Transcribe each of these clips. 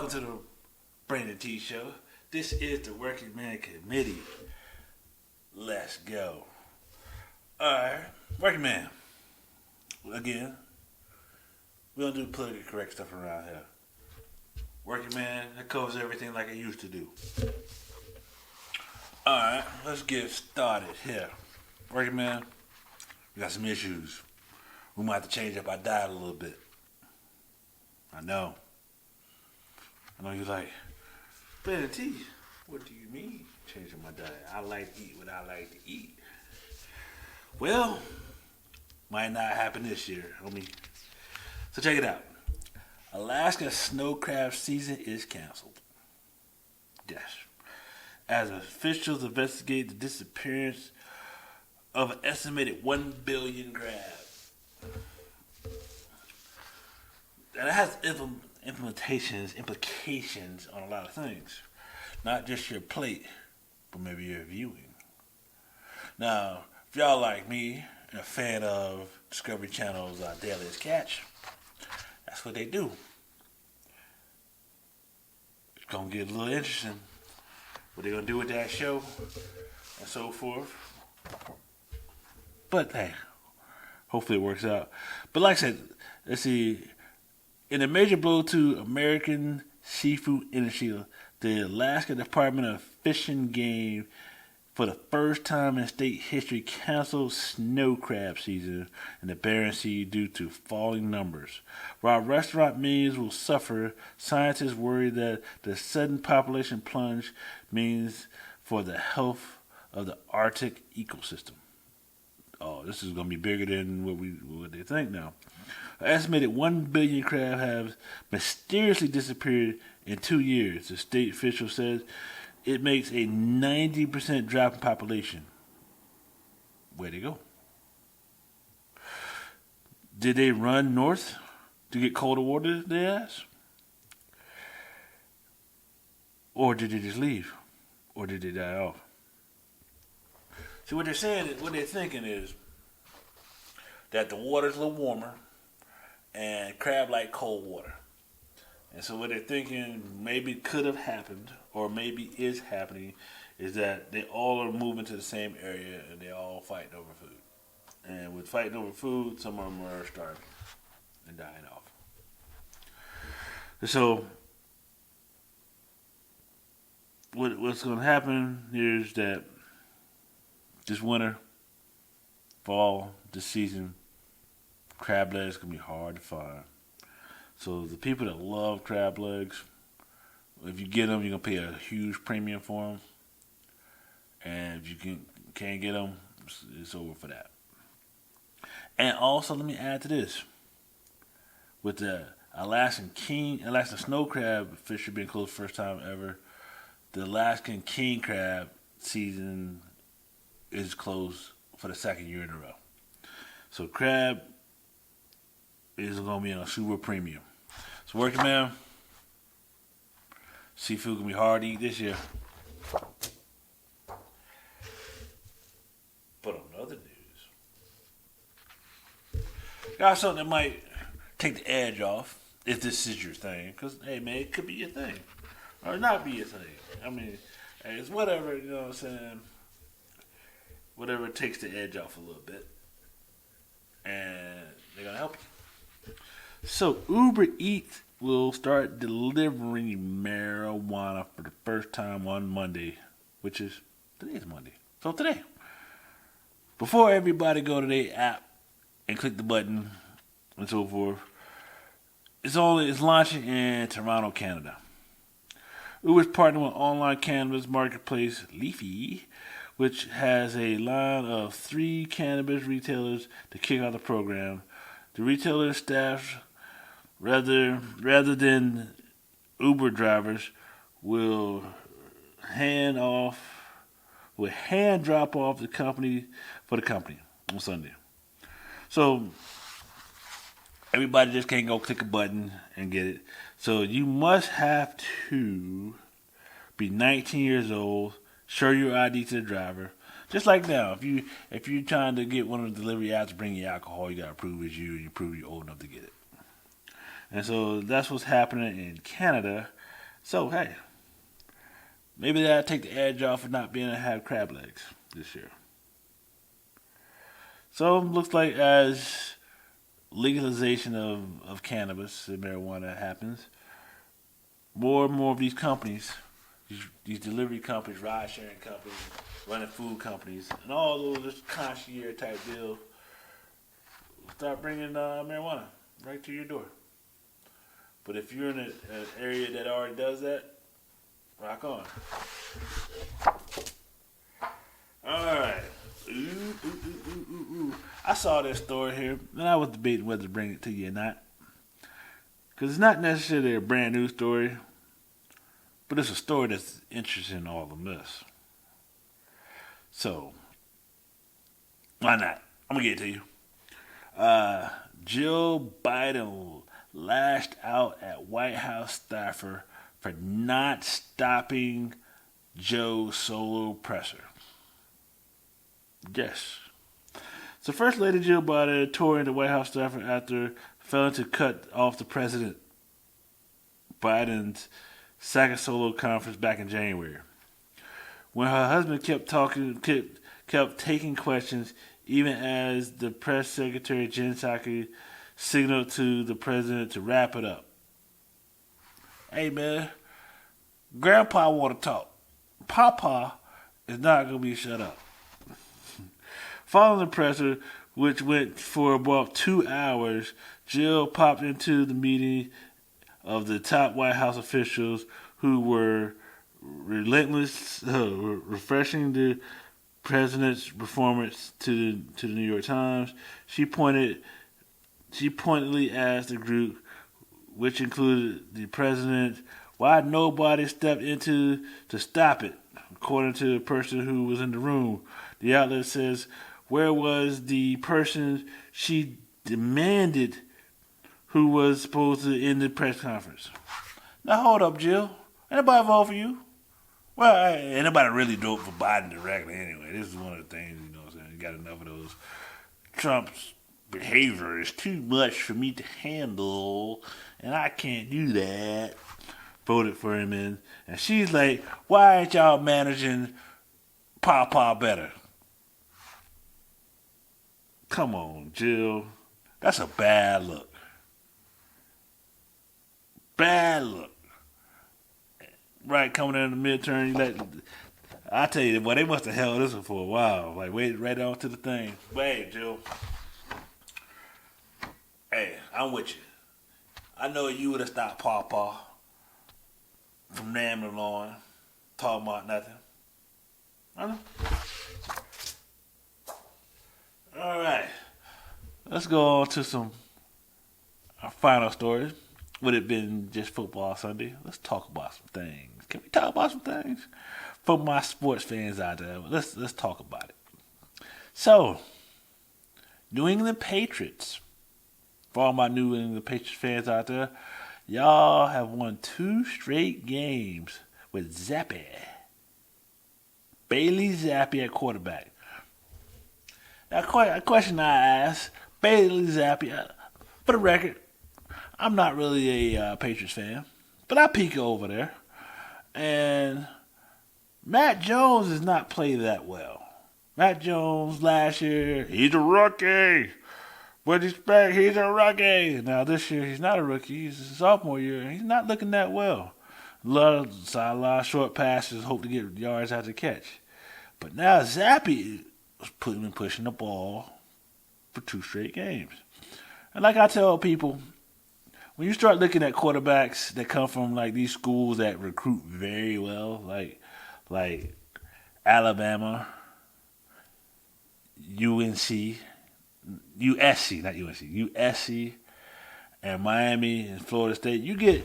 Welcome to the Brandon T Show. This is the Working Man Committee. Let's go. Alright, Working Man. Again, we don't do politically correct stuff around here. Working Man, that covers everything like it used to do. Alright, let's get started here. Working Man, we got some issues. We might have to change up our diet a little bit. I know you're like, Brandon T, what do you mean changing my diet? I like to eat what I like to eat. Well, might not happen this year, homie. So check it out. Alaska snow crab season is canceled. Yes. As officials investigate the disappearance of an estimated 1 billion crabs. And it has implications on a lot of things. Not just your plate, but maybe your viewing. Now, if y'all like me, and a fan of Discovery Channel's Dailiest Catch, that's what they do. It's going to get a little interesting. What they're going to do with that show, and so forth. But, hey, hopefully it works out. But like I said, let's see. In a major blow to American seafood industry, the Alaska Department of Fish and Game, for the first time in state history, canceled snow crab season in the Bering Sea due to falling numbers. While restaurant menus will suffer, scientists worry that the sudden population plunge means for the health of the Arctic ecosystem. Oh, this is going to be bigger than what they think now. An estimated 1 billion crab have mysteriously disappeared in 2 years. The state official says it makes a 90% drop in population. Where'd they go? Did they run north to get colder water, they ask? Or did they just leave? Or did they die off? See, what they're saying, what they're thinking is that the water's a little warmer and crab like cold water. And so what they're thinking maybe could have happened or maybe is happening is that they all are moving to the same area and they're all fighting over food. And with fighting over food, some of them are starving and dying off. So what's going to happen here is that this winter, fall, this season, crab legs can be hard to find. So the people that love crab legs, if you get them, you're going to pay a huge premium for them. And if you can't get them, it's over for that. And also, let me add to this. With the Alaskan snow crab fishery being closed first time ever, the Alaskan king crab season is closed for the second year in a row. So crab is going to be on a super premium. So Working Man, seafood going to be hard to eat this year. But on other news, got something that might take the edge off if this is your thing. Because, hey man, it could be your thing. Or not be your thing. I mean, it's whatever, you know what I'm saying? Whatever takes the edge off a little bit. And they're going to help you. So Uber Eats will start delivering marijuana for the first time on Monday, which is today's Monday. So today. Before everybody go to their app and click the button and so forth, it's launching in Toronto, Canada. Uber's partnered with online cannabis marketplace Leafy, which has a line of 3 cannabis retailers to kick off the program. The retailer staff, rather than Uber drivers, will hand drop off the company on Sunday. So everybody just can't go click a button and get it. So you must have to be 19 years old. Show your ID to the driver. Just like now, if you're trying to get one of the delivery apps to bring you alcohol, you gotta prove it's you and you prove you're old enough to get it. And so that's what's happening in Canada. So hey, maybe that'll take the edge off of not being able to have crab legs this year. So it looks like as legalization of cannabis and marijuana happens, more and more of these companies, these delivery companies, ride sharing companies, running food companies, and all those concierge type deals start bringing marijuana right to your door. But if you're in an area that already does that, rock on. All right. Ooh. I saw this story here, and I was debating whether to bring it to you or not. Because it's not necessarily a brand new story, but it's a story that's interesting in all of this. So, why not? I'm going to get it to you. Jill Biden lashed out at White House staffer for not stopping Joe's solo presser. Yes. So First Lady Jill Biden tore into White House staffer after failing to cut off the President Biden's second solo conference back in January, when her husband kept taking questions, even as the press secretary Jen Psaki signaled to the president to wrap it up. Hey man, Grandpa want to talk. Papa is not going to be shut up. Following the presser, which went for about 2 hours, Jill popped into the meeting of the top White House officials who were refreshing the president's performance to the New York Times. She pointedly asked the group, which included the president, why nobody stepped into to stop it. According to the person who was in the room, the outlet says, where was the person she demanded who was supposed to end the press conference? Now hold up, Jill. Anybody vote for you? Well, ain't nobody really vote for Biden directly anyway. This is one of the things, you know what I'm saying? You got enough of those. Trump's behavior is too much for me to handle, and I can't do that. Voted for him in. And she's like, why ain't y'all managing Papa better? Come on, Jill. That's a bad look. Bad look. Right, coming in the midterm, I tell you, boy, they must have held this one for a while. Like, wait right on to the thing. Hey, Jill. Hey, I'm with you. I know you would have stopped Papa from rambling on, talking about nothing. I know. All right. Let's go on to our final stories. Would it been just football Sunday? Let's talk about some things. Can we talk about some things? For my sports fans out there, let's talk about it. So, New England Patriots. For all my New England Patriots fans out there, y'all have won 2 straight games with Zappe. Bailey Zappe at quarterback. Now, a question I ask, Bailey Zappe, for the record, I'm not really a Patriots fan, but I peek over there. And Matt Jones has not played that well. Matt Jones last year, he's a rookie. What do you expect? He's a rookie. Now this year, he's not a rookie. He's a sophomore year. He's not looking that well. A lot of short passes, hope to get yards after the catch. But now Zappe was pushing the ball for 2 straight games. And like I tell people, when you start looking at quarterbacks that come from like these schools that recruit very well, like Alabama, USC, and Miami and Florida State, you can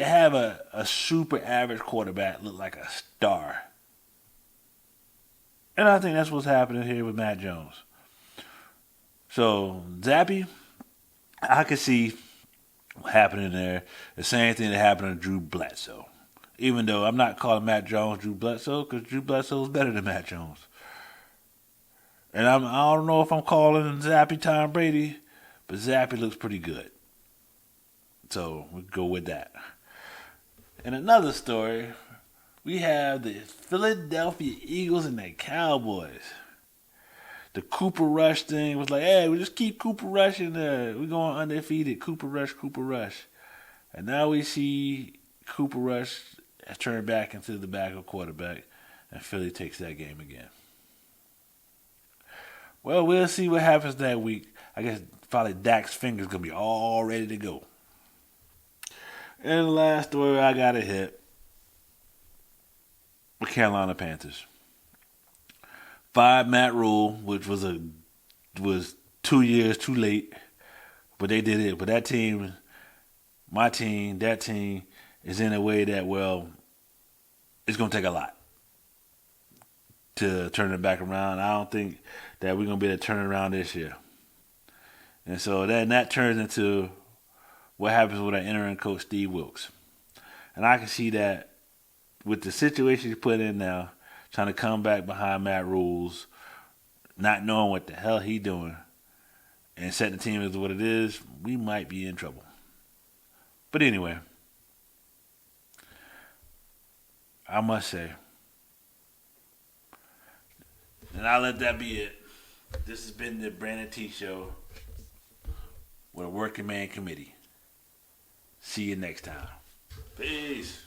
have a super average quarterback look like a star. And I think that's what's happening here with Matt Jones. So Zappe, I could see happening there. The same thing that happened to Drew Bledsoe. Even though I'm not calling Matt Jones Drew Bledsoe, because Drew Bledsoe is better than Matt Jones. And I don't know if I'm calling Zappe Tom Brady, but Zappe looks pretty good. So we go with that. In another story, we have the Philadelphia Eagles and the Cowboys. The Cooper Rush thing was like, hey, we just keep Cooper Rush in there. We're going undefeated. Cooper Rush, Cooper Rush. And now we see Cooper Rush has turned back into the backup quarterback, and Philly takes that game again. Well, we'll see what happens that week. I guess probably Dak's finger's going to be all ready to go. And the last story I got to hit, the Carolina Panthers. Fired Matt Rule, which was 2 years too late, but they did it. But that team, my team, that team is in a way that, well, it's going to take a lot to turn it back around. I don't think that we're going to be able to turn it around this year. And so then that turns into what happens with our interim coach, Steve Wilks. And I can see that with the situation he's put in now, trying to come back behind Matt Rules, not knowing what the hell he doing, and set the team as what it is, we might be in trouble. But anyway, I must say, and I'll let that be it. This has been the Brandon T Show with a working man committee. See you next time. Peace.